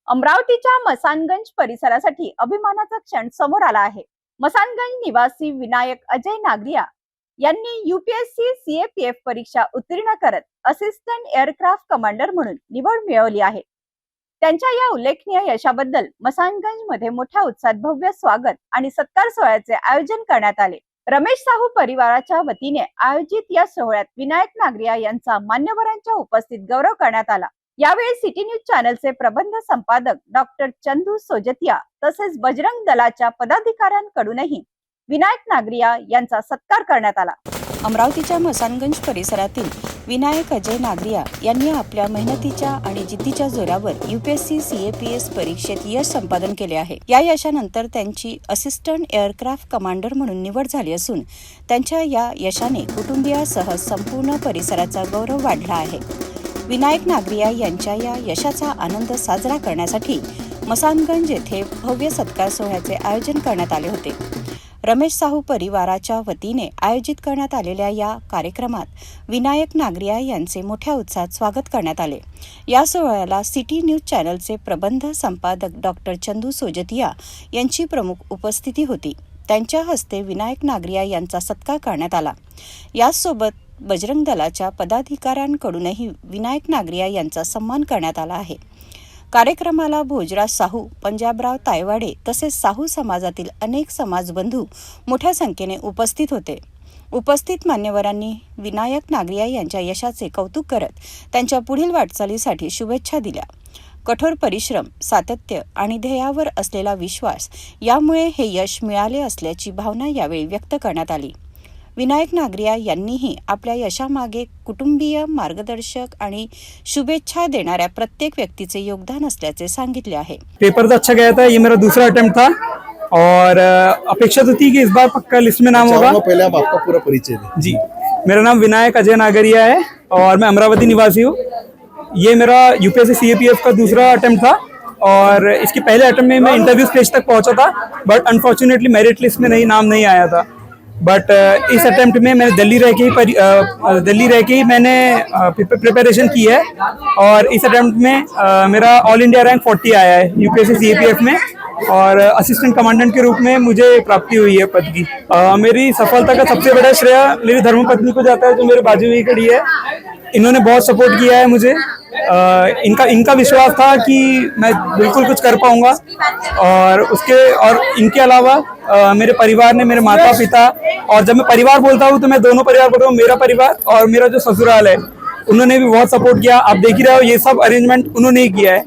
अमरावतीच्या मसानगंज परिसरासाठी अभिमानाचा क्षण समोर आला आहे। मसानगंज निवासी विनायक अजय नागरिया यांनी यूपीएससी सीएपीएफ परीक्षा उत्तीर्ण करत असिस्टंट एअरक्राफ्ट कमांडर म्हणून निवड मिळवली आहे। त्यांच्या या उल्लेखनीय यशाबद्दल मसानगंज मध्ये मोठ्या उत्साहात भव्य स्वागत आणि सत्कार सोहळ्याचे आयोजन करण्यात आले। रमेश साहू परिवाराच्या वतीने आयोजित या सोहळ्यात विनायक नागरिया यांचा मान्यवरांच्या उपस्थित गौरव करण्यात आला। यावेळी सिटी न्यूज चॅनलचे प्रबंध संपादक डॉक्टर चंदू सोजतिया तसेच बजरंग दलाच्या पदाधिकाऱ्यांकडूनही विनायक नागरिया यांचा सत्कार करण्यात आला। अमरावतीच्या मसानगंज परिसरातील विनायक अजय नागरिया यांनी आपल्या मेहनतीच्या आणि जिद्दीच्या जोरावर यूपीएससी सीएपीएस परीक्षेत यश संपादन केले आहे। या यशानंतर त्यांची असिस्टंट एअरक्राफ्ट कमांडर म्हणून निवड झाली असून त्यांच्या या यशाने कुटुंबियासह संपूर्ण परिसराचा गौरव वाढला आहे। विनायक नागरिया यांच्या या यशाचा आनंद साजरा करण्यासाठी मसानगंज येथे भव्य सत्कार सोहळ्याचे आयोजन करण्यात आले होते। रमेश साहू परिवाराच्या वतीने आयोजित करण्यात आलेल्या या कार्यक्रमात विनायक नागरिया यांचे मोठ्या उत्साहात स्वागत करण्यात आले। या सोहळ्याला सिटी न्यूज चॅनलचे प्रबंध संपादक डॉक्टर चंदू सोजतिया यांची प्रमुख उपस्थिती होती। त्यांच्या हस्ते विनायक नागरिया यांचा सत्कार करण्यात आला। यासोबत बजरंग दलाच्या पदाधिकाऱ्यांकडूनही विनायक नागरिया यांचा सन्मान करण्यात आला आहे। कार्यक्रमाला भोजराज साहू, पंजाबराव तायवाडे तसेच साहू समाजातील अनेक समाजबंधू मोठ्या संख्येने उपस्थित होते। उपस्थित मान्यवरांनी विनायक नागरिया यांच्या यशाचे कौतुक करत त्यांच्या पुढील वाटचालीसाठी शुभेच्छा दिल्या। कठोर परिश्रम, सातत्य आणि ध्येयावर असलेला विश्वास यामुळे हे यश मिळाले असल्याची भावना यावेळी व्यक्त करण्यात आली। विनायक नागरिया यांनीही आपल्या यशामागे कुटुंबीय, मार्गदर्शक आणि शुभेच्छा देणाऱ्या प्रत्येक व्यक्तीचे योगदान असल्याचे सांगितले आहे। पेपर तो अच्छा गया था, ये मेरा दूसरा अटेम्प्ट था और अपेक्षा तो थी कि इस बार पक्का लिस्ट में नाम होगा। पहले आप आपका पूरा परिचय दें। जी, मेरा नाम विनायक अजय नागरिया है और मैं अमरावती निवासी हूँ। ये मेरा यूपीएससी सीएपीएफ का दूसरा अटेम्प्ट था और इसके पहले अटेम्प्ट में मैं इंटरव्यू स्टेज तक पहुंचा था, बट अनफॉर्चुनेटली मेरिट लिस्ट में नाम नहीं आया था। बट इस अटेम्प्ट में मैंने दिल्ली रह के ही मैंने प्रिपरेशन की है और इस अटेम्प्ट में मेरा ऑल इंडिया रैंक 40 आया है यूपीएससी सीएपीएफ में और असिस्टेंट कमांडेंट के रूप में मुझे प्राप्ति हुई है पद की। मेरी सफलता का सबसे बड़ा श्रेय मेरी धर्मपत्नी को जाता है, जो मेरे बाजू में खड़ी है। इन्होंने बहुत सपोर्ट किया है मुझे। इनका विश्वास था कि मैं बिल्कुल कुछ कर पाऊंगा और इनके अलावा मेरे परिवार ने, मेरे माता पिता, और जब मैं परिवार बोलता हूँ तो मैं दोनों परिवार बोल रहा हूँ, मेरा परिवार और मेरा जो ससुराल है, उन्होंने भी बहुत सपोर्ट किया। आप देख ही रहे हो, ये सब अरेंजमेंट उन्होंने ही किया है,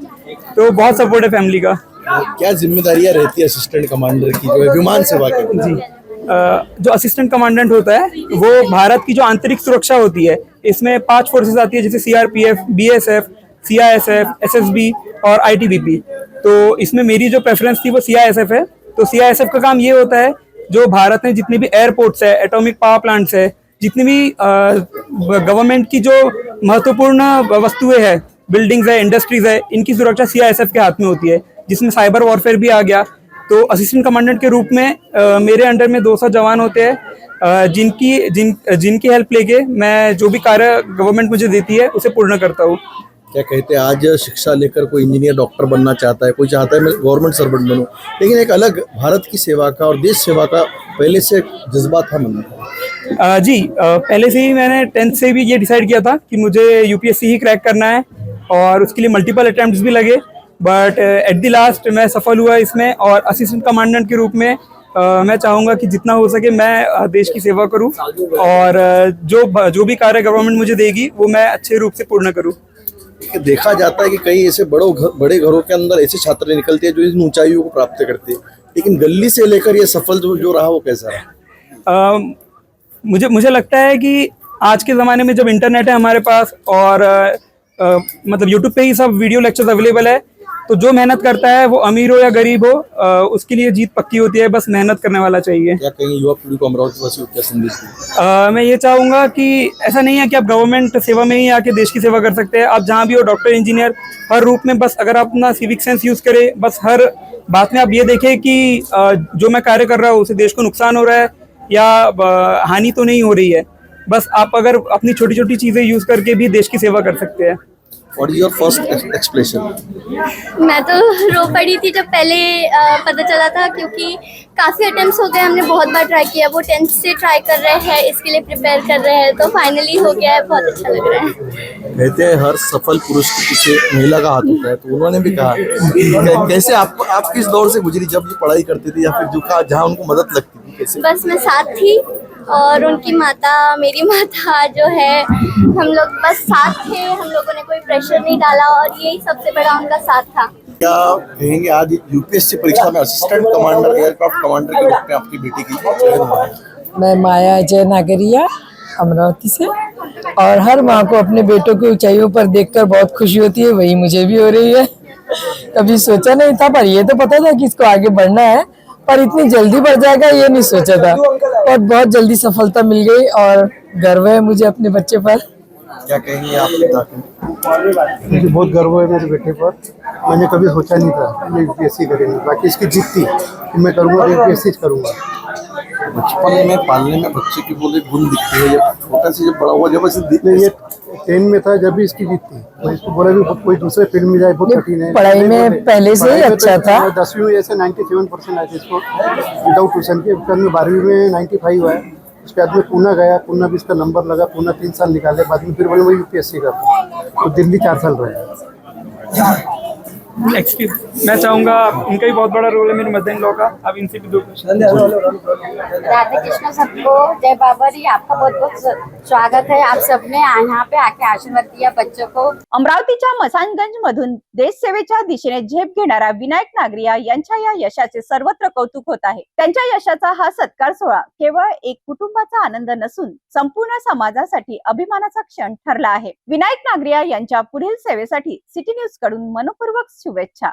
तो बहुत सपोर्ट है फैमिली का। क्या जिम्मेदारियां रहती है असिस्टेंट कमांडर की, जो विमान सेवा के? जी, जो असिस्टेंट कमांडेंट होता है वो भारत की जो आंतरिक सुरक्षा होती है, इसमें 5 फोर्सेस आती है, जैसे सीआरपीएफ, बीएसएफ, सीआईएसएफ, एसएसबी और आईटीबीपी। तो इसमें मेरी जो प्रेफरेंस थी वो सीआईएसएफ है। तो सीआईएसएफ का काम ये होता है, जो भारत में जितने भी एयरपोर्ट्स है, एटॉमिक पावर प्लांट्स है, जितनी भी गवर्नमेंट की जो महत्वपूर्ण वस्तुएं हैं, बिल्डिंग्स है, इंडस्ट्रीज है, इनकी सुरक्षा सीआईएसएफ के हाथ में होती है, जिसमें साइबर वॉरफेयर भी आ गया। तो असिस्टेंट कमांडेंट के रूप में मेरे अंडर में 200 जवान होते हैं, जिनकी हेल्प लेके मैं जो भी कार्य गवर्नमेंट मुझे देती है उसे पूर्ण करता हूँ। क्या कहते हैं, आज शिक्षा लेकर कोई इंजीनियर, डॉक्टर बनना चाहता है, कोई चाहता है मैं गवर्नमेंट सर्वेंट बनूं, लेकिन एक अलग भारत की सेवा का और देश सेवा का पहले से जज्बा था मन में? जी, पहले से ही मैंने 10th से भी ये डिसाइड किया था कि मुझे यूपीएससी ही क्रैक करना है और उसके लिए मल्टीपल अटेम्प्ट्स भी लगे, बट एट द लास्ट मैं सफल हुआ इसमें। और असिस्टेंट कमांडेंट के रूप में मैं चाहूँगा कि जितना हो सके मैं देश की सेवा करूँ और जो भी कार्य गवर्नमेंट मुझे देगी वो मैं अच्छे रूप से पूर्ण करूँ। देखा जाता है कि कई ऐसे बड़े घरों के अंदर ऐसे छात्र निकलते हैं जो इन ऊंचाइयों को प्राप्त करते हैं, लेकिन गली से लेकर ये सफल जो रहा वो कैसा रहा? मुझे लगता है कि आज के ज़माने में जब इंटरनेट है हमारे पास और मतलब यूट्यूब पे ही सब वीडियो लेक्चर्स अवेलेबल है, तो जो मेहनत करता है वो अमीर हो या गरीब हो, उसके लिए जीत पक्की होती है। बस मेहनत करने वाला चाहिए। क्या कहीं युवा पीढ़ी को अमरावती वासी को क्या संदेश दें? मैं ये चाहूँगा कि ऐसा नहीं है कि आप गवर्नमेंट सेवा में ही आके देश की सेवा कर सकते हैं। आप जहाँ भी हो, डॉक्टर, इंजीनियर, हर रूप में बस अगर आप अपना सिविक सेंस यूज़ करें, बस हर बात में आप ये देखें कि जो मैं कार्य कर रहा हूँ उससे देश को नुकसान हो रहा है या हानि तो नहीं हो रही है। बस आप अगर अपनी छोटी छोटी चीज़ें यूज़ करके भी देश की सेवा कर सकते हैं। What is your first expression? मैं तो रो पड़ी थी जब पहले पता चला था, क्योंकि काफ़ी अटेम्प्ट्स हो गए, हमने बहुत बार ट्राई किया। वो 10th से ट्राई कर रहे हैं, इसके लिए प्रिपेयर कर रहे हैं, तो फाइनली हो गया है, बहुत अच्छा लग रहा है। कहते हैं हर सफल पुरुष के पीछे महिला का हाथ होता है, तो उन्होंने भी कहा कैसे आप किस दौर से गुजरी जब ये पढ़ाई करती थी, या फिर जो जहाँ उनको मदद लगती थी, कैसे? बस मैं साथ थी और उनकी माता, मेरी माता जो है, हम लोग बस साथ थे। हम लोगों ने कोई प्रेशर नहीं डाला और यही सबसे बड़ा उनका साथ था। क्या कहेंगे आज यूपीएससी परीक्षा में असिस्टेंट कमांडर एयरक्राफ्ट कमांडर के रूप में आपकी बेटी की चयन हुआ है? मैं माया अजय नागरिया अमरावती से, और हर माँ को अपने बेटों की ऊंचाइयों पर देखकर बहुत खुशी होती है, वही मुझे भी हो रही है। कभी सोचा नहीं था, पर ये तो पता था कि इसको आगे बढ़ना है, पर इतनी जल्दी बढ़ जाएगा ये नहीं सोचा था, और बहुत जल्दी सफलता मिल गई और गर्व है मुझे अपने बच्चे पर। क्या कहेंगे आप पिता के? मुझे बहुत गर्व है मेरे बेटे पर। मैंने कभी सोचा नहीं था ये यूपीएससी करेंगे, बाकी इसकी जिद थी कि मैं करूँगा, यूपीएससी करूँगा। बचपन में पालने में बच्चे की बोले गुण दिखते हैं, जब छोटा से जब बड़ा हुआ जब ऐसे नहीं, ये 10 में था जब भी इसकी जिद थी। मैं इसको बोला भी कोई दूसरे फील्ड में जाए, बहुत कठिन है। पढ़ाई में पहले से ही अच्छा था। 10वीं में जैसे 97% आए थे इसको विदाउट ट्यूशन के। उसके बाद में 12वीं में 95 आया। उसके बाद में पूना गया, पूना भी इसका नंबर लगा, पूना 3 साल निकाले। बाद में फिर बोले मैं यूपीएससी करता, तो दिल्ली 4 साल रहे। एक्सपीरियंस मैं चाहूंगा, इनका भी बहुत बड़ा रोल है मेरे मदर इन लॉ का। अब इनसे भी 2 क्वेश्चन। राधे कृष्ण सबको, जय बाबा जी। आपका बहुत बहुत स्वागत है। आप सबने यहाँ पे आके आशीर्वाद दिया बच्चों को। अमरावतीच्या मसानगंज मधून देश सेवेच्या दिशेने झेप घेणारा विनायक नागरिया यांच्या या यशाचे सर्वत्र कौतुक होत आहे। त्यांच्या यशाचा हा सत्कार सोहळा केवळ एक कुटुंबाचा आनंद नसून संपूर्ण समाजासाठी अभिमानाचा क्षण ठरला आहे। विनायक नागरिया यांच्या पुढील सेवेसाठी सिटी न्यूज कडून मनपूर्वक शुभेच्छा।